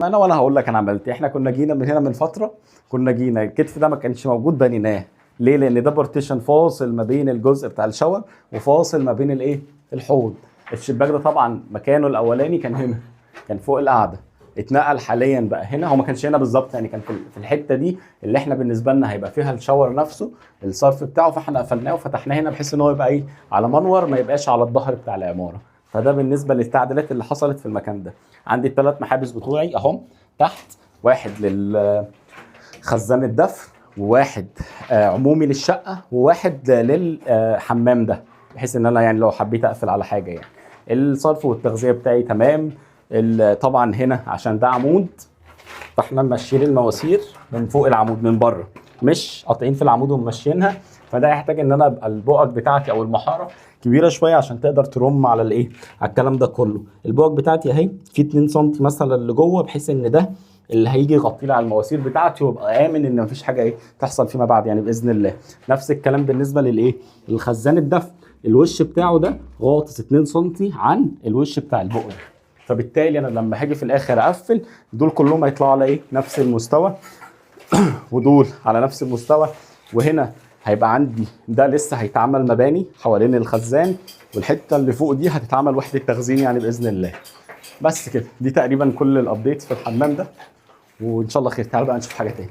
وانا هقول لك انا عملت إيه. احنا كنا جينا من هنا من فتره، كنا جينا الكتف ده ما كانش موجود بنيناه. ليه؟ لان ده بارتيشن فاصل ما بين الجزء بتاع الشاور وفاصل ما بين الايه، الحوض. الشباك ده طبعا مكانه الاولاني كان هنا، كان فوق القعده. اتنقل حاليا بقى هنا. هو ما كانش هنا بالظبط يعني، كان في الحته دي اللي احنا بالنسبه لنا هيبقى فيها الشاور نفسه الصرف بتاعه، فاحنا قفلناه وفتحناه هنا بحيث ان هو يبقى ايه، على منور، ما يبقاش على الظهر بتاع العماره. فده بالنسبه للتعديلات اللي حصلت في المكان ده. عندي الثلاث محابس بتوعي اهم تحت، واحد للخزان الدفء، وواحد عمومي للشقه، وواحد للحمام ده، بحيث ان انا يعني لو حبيت اقفل على حاجه يعني. الصرف والتغذيه بتاعي تمام. طبعا هنا عشان ده عمود، فاحنا ماشيين المواسير من فوق العمود من بره، مش قاطعين في العمود وماشيينها. فده يحتاج ان انا ابقى البؤج بتاعتي او المحاره كبيره شويه عشان تقدر ترم على الايه، على الكلام ده كله. البؤج بتاعتي اهي في 2 سم مثلا لجوه، بحيث ان ده اللي هيجي يغطي لي على المواسير بتاعتي، وابقى امن ان مفيش حاجه ايه تحصل فيما بعد يعني باذن الله. نفس الكلام بالنسبه للايه، الخزان الدفء، الوش بتاعه ده غاطس 2 سم عن الوش بتاع البؤج. فبالتالي انا لما هاجي في الاخر اقفل، دول كلهم هيطلعوا على ايه، نفس المستوى، ودول على نفس المستوى. وهنا هيبقى عندي ده لسه هيتعمل مباني حوالين الخزان، والحته اللي فوق دي هتتعمل وحده تخزين يعني باذن الله. بس كده، دي تقريبا كل الابديتس في الحمام ده، وان شاء الله خير. تعالوا بقى نشوف حاجه تاني.